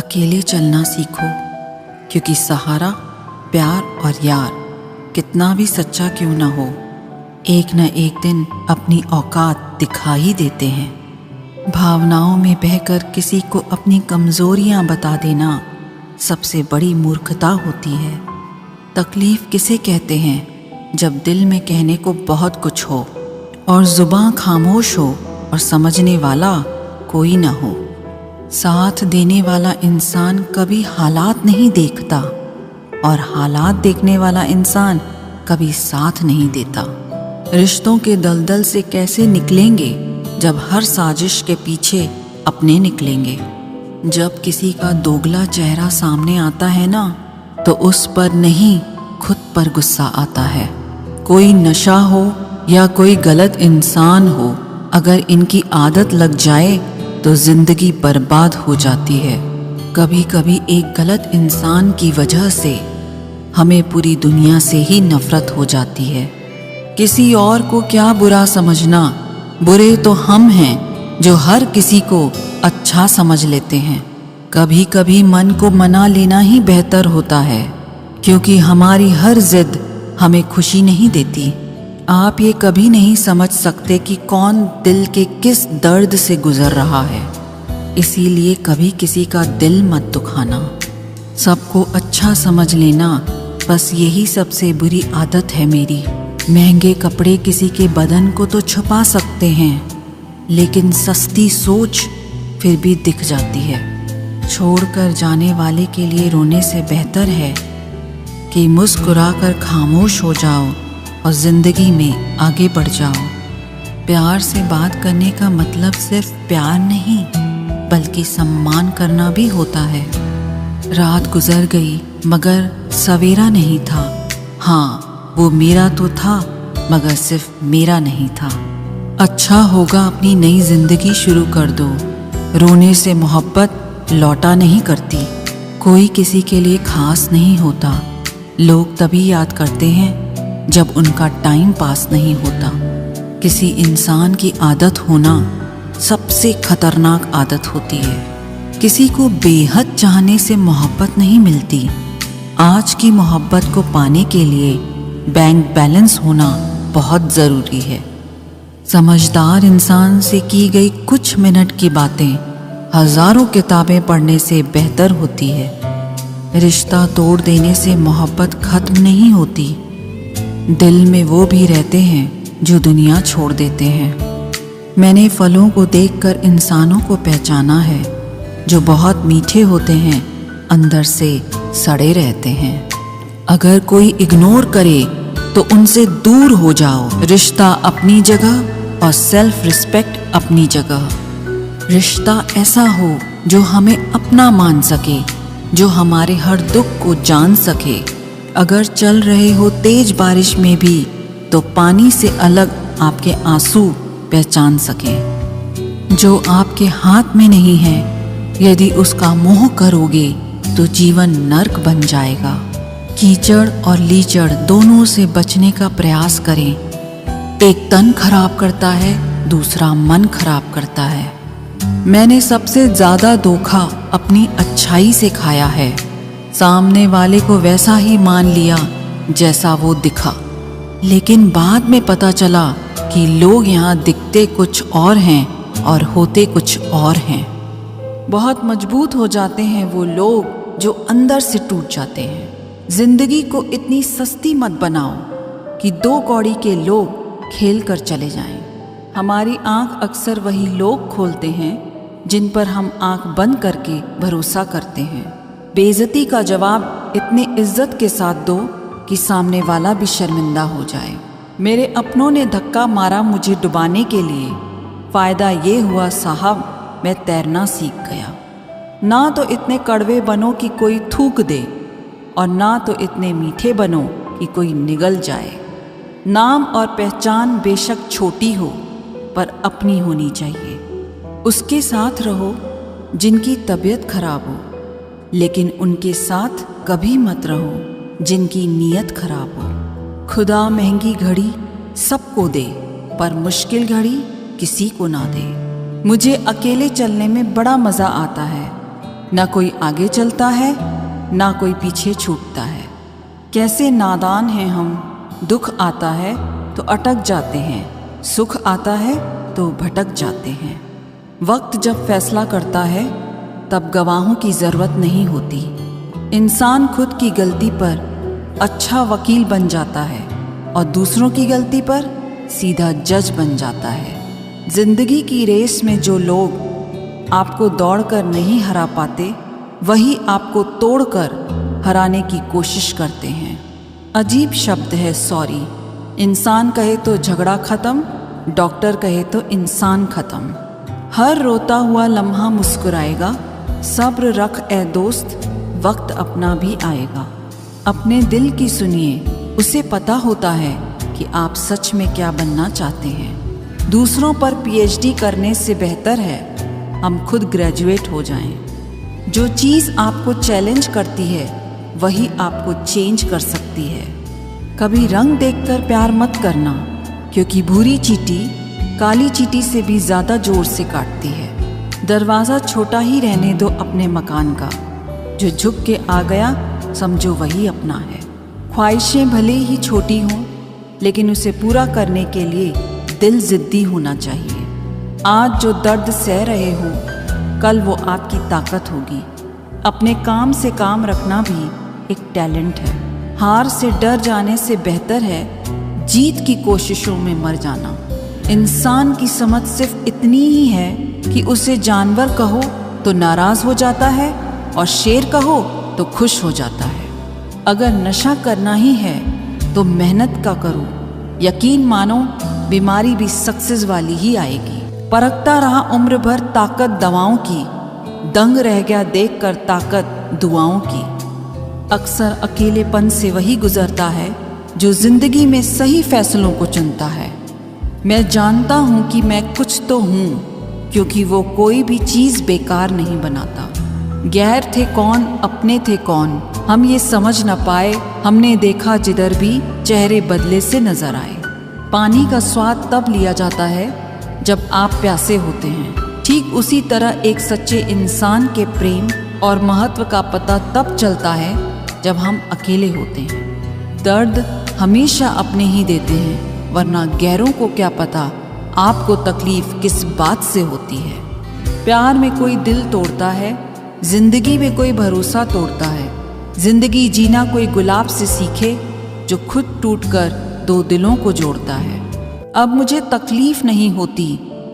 अकेले चलना सीखो, क्योंकि सहारा, प्यार और यार कितना भी सच्चा क्यों ना हो, एक न एक दिन अपनी औकात दिखा ही देते हैं। भावनाओं में बहकर किसी को अपनी कमज़ोरियां बता देना सबसे बड़ी मूर्खता होती है। तकलीफ़ किसे कहते हैं जब दिल में कहने को बहुत कुछ हो और ज़ुबान खामोश हो और समझने वाला कोई ना हो। साथ देने वाला इंसान कभी हालात नहीं देखता और हालात देखने वाला इंसान कभी साथ नहीं देता। रिश्तों के दलदल से कैसे निकलेंगे जब हर साजिश के पीछे अपने निकलेंगे। जब किसी का दोगला चेहरा सामने आता है ना, तो उस पर नहीं खुद पर गुस्सा आता है। कोई नशा हो या कोई गलत इंसान हो, अगर इनकी आदत लग जाए तो जिंदगी बर्बाद हो जाती है। कभी कभी एक गलत इंसान की वजह से हमें पूरी दुनिया से ही नफरत हो जाती है। किसी और को क्या बुरा समझना, बुरे तो हम हैं जो हर किसी को अच्छा समझ लेते हैं। कभी कभी मन को मना लेना ही बेहतर होता है, क्योंकि हमारी हर जिद हमें खुशी नहीं देती। आप ये कभी नहीं समझ सकते कि कौन दिल के किस दर्द से गुजर रहा है, इसीलिए कभी किसी का दिल मत दुखाना। सबको अच्छा समझ लेना, बस यही सबसे बुरी आदत है मेरी। महंगे कपड़े किसी के बदन को तो छुपा सकते हैं, लेकिन सस्ती सोच फिर भी दिख जाती है। छोड़कर जाने वाले के लिए रोने से बेहतर है कि मुस्कुराकर खामोश हो जाओ और जिंदगी में आगे बढ़ जाओ। प्यार से बात करने का मतलब सिर्फ प्यार नहीं, बल्कि सम्मान करना भी होता है। रात गुजर गई मगर सवेरा नहीं था। हाँ, वो मेरा तो था मगर सिर्फ मेरा नहीं था। अच्छा होगा अपनी नई जिंदगी शुरू कर दो। रोने से मोहब्बत लौटा नहीं करती। कोई किसी के लिए खास नहीं होता। लोग तभी याद करते हैं जब उनका टाइम पास नहीं होता। किसी इंसान की आदत होना सबसे खतरनाक आदत होती है। किसी को बेहद चाहने से मोहब्बत नहीं मिलती। आज की मोहब्बत को पाने के लिए बैंक बैलेंस होना बहुत ज़रूरी है। समझदार इंसान से की गई कुछ मिनट की बातें हजारों किताबें पढ़ने से बेहतर होती है। रिश्ता तोड़ देने से मोहब्बत खत्म नहीं होती। दिल में वो भी रहते हैं जो दुनिया छोड़ देते हैं। मैंने फलों को देखकर इंसानों को पहचाना है, जो बहुत मीठे होते हैं, अंदर से सड़े रहते हैं। अगर कोई इग्नोर करे तो उनसे दूर हो जाओ। रिश्ता अपनी जगह और सेल्फ रिस्पेक्ट अपनी जगह। रिश्ता ऐसा हो जो हमें अपना मान सके, जो हमारे हर दुख को जान सके। अगर चल रहे हो तेज बारिश में भी तो पानी से अलग आपके आंसू पहचान सकें। जो आपके हाथ में नहीं है, यदि उसका मोह करोगे तो जीवन नर्क बन जाएगा। कीचड़ और लीचड़ दोनों से बचने का प्रयास करें। एक तन खराब करता है, दूसरा मन खराब करता है। मैंने सबसे ज्यादा धोखा अपनी अच्छाई से खाया है। सामने वाले को वैसा ही मान लिया जैसा वो दिखा, लेकिन बाद में पता चला कि लोग यहाँ दिखते कुछ और हैं और होते कुछ और हैं। बहुत मजबूत हो जाते हैं वो लोग जो अंदर से टूट जाते हैं। जिंदगी को इतनी सस्ती मत बनाओ कि दो कौड़ी के लोग खेल कर चले जाएं। हमारी आंख अक्सर वही लोग खोलते हैं जिन पर हम आंख बंद करके भरोसा करते हैं। बेइज्जती का जवाब इतने इज्जत के साथ दो कि सामने वाला भी शर्मिंदा हो जाए। मेरे अपनों ने धक्का मारा मुझे डुबाने के लिए। फ़ायदा ये हुआ साहब, मैं तैरना सीख गया। ना तो इतने कड़वे बनो कि कोई थूक दे, और ना तो इतने मीठे बनो कि कोई निगल जाए। नाम और पहचान बेशक छोटी हो, पर अपनी होनी चाहिए। उसके साथ रहो जिनकी तबीयत खराब हो, लेकिन उनके साथ कभी मत रहो जिनकी नीयत खराब हो। खुदा महंगी घड़ी सबको दे, पर मुश्किल घड़ी किसी को ना दे। मुझे अकेले चलने में बड़ा मज़ा आता है। न कोई आगे चलता है, ना कोई पीछे छूटता है। कैसे नादान हैं हम, दुख आता है तो अटक जाते हैं, सुख आता है तो भटक जाते हैं। वक्त जब फैसला करता है तब गवाहों की ज़रूरत नहीं होती। इंसान खुद की गलती पर अच्छा वकील बन जाता है और दूसरों की गलती पर सीधा जज बन जाता है। जिंदगी की रेस में जो लोग आपको दौड़कर नहीं हरा पाते, वही आपको तोड़कर हराने की कोशिश करते हैं। अजीब शब्द है सॉरी। इंसान कहे तो झगड़ा खत्म, डॉक्टर कहे तो इंसान खत्म। हर रोता हुआ लम्हा मुस्कुराएगा, सब्र रख ए दोस्त, वक्त अपना भी आएगा। अपने दिल की सुनिए, उसे पता होता है कि आप सच में क्या बनना चाहते हैं। दूसरों पर पीएचडी करने से बेहतर है हम खुद ग्रेजुएट हो जाएं। जो चीज़ आपको चैलेंज करती है वही आपको चेंज कर सकती है। कभी रंग देखकर प्यार मत करना, क्योंकि भूरी चींटी काली चींटी से भी ज़्यादा जोर से काटती है। दरवाज़ा छोटा ही रहने दो अपने मकान का, जो झुक के आ गया समझो वही अपना है। ख्वाहिशें भले ही छोटी हों, लेकिन उसे पूरा करने के लिए दिल ज़िद्दी होना चाहिए। आज जो दर्द सह रहे हो, कल वो आपकी ताकत होगी। अपने काम से काम रखना भी एक टैलेंट है। हार से डर जाने से बेहतर है जीत की कोशिशों में मर जाना। इंसान की समझ सिर्फ इतनी ही है कि उसे जानवर कहो तो नाराज़ हो जाता है और शेर कहो तो खुश हो जाता है। अगर नशा करना ही है तो मेहनत का करो, यकीन मानो बीमारी भी सक्सेस वाली ही आएगी। परखता रहा उम्र भर ताकत दवाओं की, दंग रह गया देखकर ताकत दुआओं की। अक्सर अकेलेपन से वही गुजरता है जो जिंदगी में सही फैसलों को चुनता है। मैं जानता हूँ कि मैं कुछ तो हूँ, क्योंकि वो कोई भी चीज़ बेकार नहीं बनाता। गैर थे कौन, अपने थे कौन, हम ये समझ न पाए। हमने देखा जिधर भी चेहरे बदले से नजर आए। पानी का स्वाद तब लिया जाता है जब आप प्यासे होते हैं। ठीक उसी तरह एक सच्चे इंसान के प्रेम और महत्व का पता तब चलता है जब हम अकेले होते हैं। दर्द हमेशा अपने ही देते हैं, वरना गैरों को क्या पता आपको तकलीफ किस बात से होती है। प्यार में कोई दिल तोड़ता है, जिंदगी में कोई भरोसा तोड़ता है। जिंदगी जीना कोई गुलाब से सीखे, जो खुद टूटकर दो दिलों को जोड़ता है। अब मुझे तकलीफ नहीं होती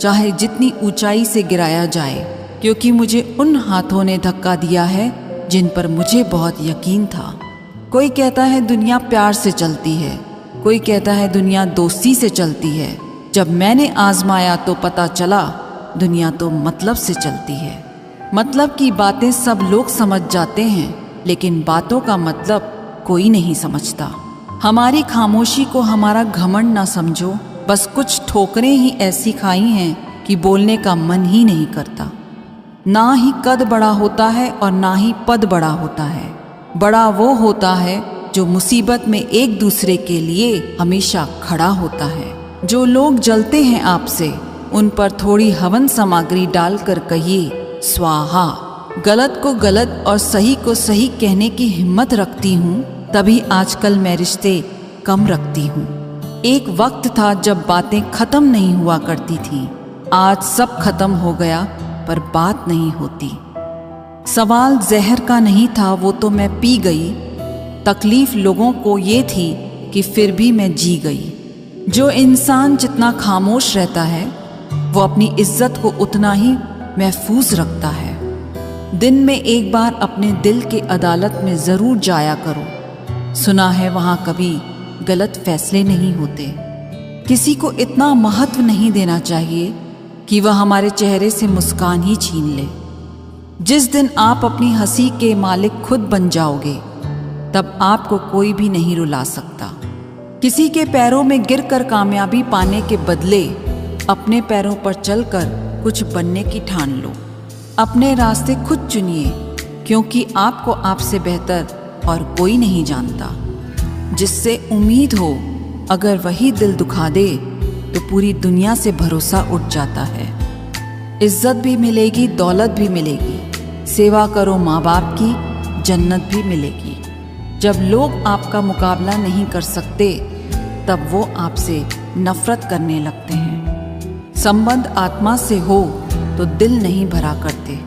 चाहे जितनी ऊंचाई से गिराया जाए, क्योंकि मुझे उन हाथों ने धक्का दिया है जिन पर मुझे बहुत यकीन था। कोई कहता है दुनिया प्यार से चलती है, कोई कहता है दुनिया दोस्ती से चलती है। जब मैंने आजमाया तो पता चला दुनिया तो मतलब से चलती है। मतलब की बातें सब लोग समझ जाते हैं, लेकिन बातों का मतलब कोई नहीं समझता। हमारी खामोशी को हमारा घमंड ना समझो, बस कुछ ठोकरें ही ऐसी खाई हैं कि बोलने का मन ही नहीं करता। ना ही कद बड़ा होता है और ना ही पद बड़ा होता है। बड़ा वो होता है जो मुसीबत में एक दूसरे के लिए हमेशा खड़ा होता है। जो लोग जलते हैं आपसे, उन पर थोड़ी हवन सामग्री डालकर कहिए स्वाहा। गलत को गलत और सही को सही कहने की हिम्मत रखती हूँ, तभी आजकल मैं रिश्ते कम रखती हूँ। एक वक्त था जब बातें खत्म नहीं हुआ करती थीं। आज सब खत्म हो गया पर बात नहीं होती। सवाल जहर का नहीं था, वो तो मैं पी गई। तकलीफ लोगों को ये थी कि फिर भी मैं जी गई। जो इंसान जितना खामोश रहता है, वो अपनी इज्जत को उतना ही महफूज रखता है। दिन में एक बार अपने दिल की अदालत में ज़रूर जाया करो। सुना है वहाँ कभी गलत फैसले नहीं होते। किसी को इतना महत्व नहीं देना चाहिए कि वह हमारे चेहरे से मुस्कान ही छीन ले। जिस दिन आप अपनी हंसी के मालिक खुद बन जाओगे, तब आपको कोई भी नहीं रुला सकता। किसी के पैरों में गिरकर कामयाबी पाने के बदले अपने पैरों पर चलकर कुछ बनने की ठान लो। अपने रास्ते खुद चुनिए, क्योंकि आपको आपसे बेहतर और कोई नहीं जानता। जिससे उम्मीद हो, अगर वही दिल दुखा दे तो पूरी दुनिया से भरोसा उठ जाता है। इज्जत भी मिलेगी, दौलत भी मिलेगी, सेवा करो माँ बाप की, जन्नत भी मिलेगी। जब लोग आपका मुकाबला नहीं कर सकते तब वो आपसे नफरत करने लगते हैं। संबंध आत्मा से हो तो दिल नहीं भरा करते।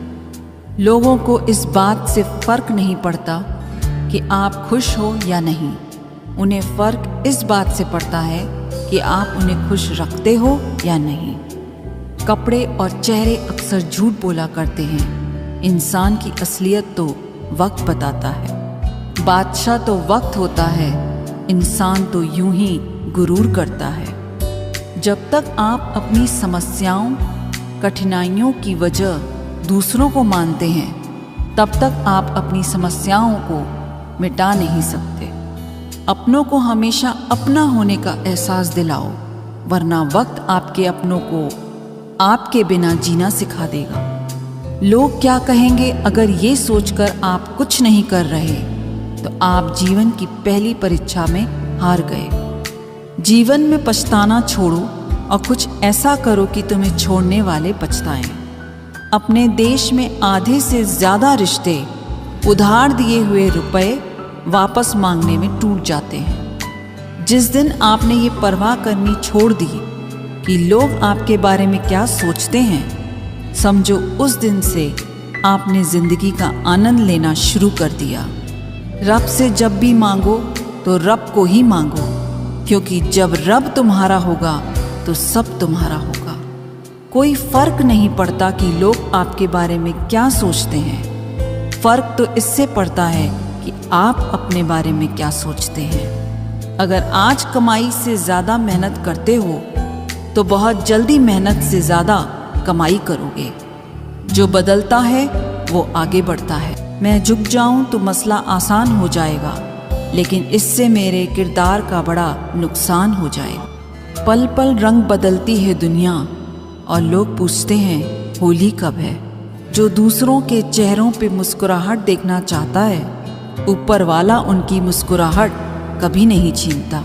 लोगों को इस बात से फर्क नहीं पड़ता कि आप खुश हो या नहीं, उन्हें फर्क इस बात से पड़ता है कि आप उन्हें खुश रखते हो या नहीं। कपड़े और चेहरे अक्सर झूठ बोला करते हैं, इंसान की असलियत तो वक्त बताता है। बादशाह तो वक्त होता है, इंसान तो यूं ही गुरूर करता है। जब तक आप अपनी समस्याओं, कठिनाइयों की वजह दूसरों को मानते हैं, तब तक आप अपनी समस्याओं को मिटा नहीं सकते। अपनों को हमेशा अपना होने का एहसास दिलाओ, वरना वक्त आपके अपनों को आपके बिना जीना सिखा देगा। लोग क्या कहेंगे अगर ये सोचकर आप कुछ नहीं कर रहे तो आप जीवन की पहली परीक्षा में हार गए। जीवन में पछताना छोड़ो और कुछ ऐसा करो कि तुम्हें छोड़ने वाले पछताएं। अपने देश में आधे से ज़्यादा रिश्ते उधार दिए हुए रुपए वापस मांगने में टूट जाते हैं। जिस दिन आपने ये परवाह करनी छोड़ दी कि लोग आपके बारे में क्या सोचते हैं, समझो उस दिन से आपने जिंदगी का आनंद लेना शुरू कर दिया। रब से जब भी मांगो तो रब को ही मांगो, क्योंकि जब रब तुम्हारा होगा तो सब तुम्हारा होगा। कोई फर्क नहीं पड़ता कि लोग आपके बारे में क्या सोचते हैं, फर्क तो इससे पड़ता है कि आप अपने बारे में क्या सोचते हैं। अगर आज कमाई से ज़्यादा मेहनत करते हो तो बहुत जल्दी मेहनत से ज़्यादा कमाई करोगे। जो बदलता है वो आगे बढ़ता है। मैं झुक जाऊं तो मसला आसान हो जाएगा, लेकिन इससे मेरे किरदार का बड़ा नुकसान हो जाएगा। पल पल रंग बदलती है दुनिया और लोग पूछते हैं होली कब है। जो दूसरों के चेहरों पे मुस्कुराहट देखना चाहता है, ऊपर वाला उनकी मुस्कुराहट कभी नहीं छीनता।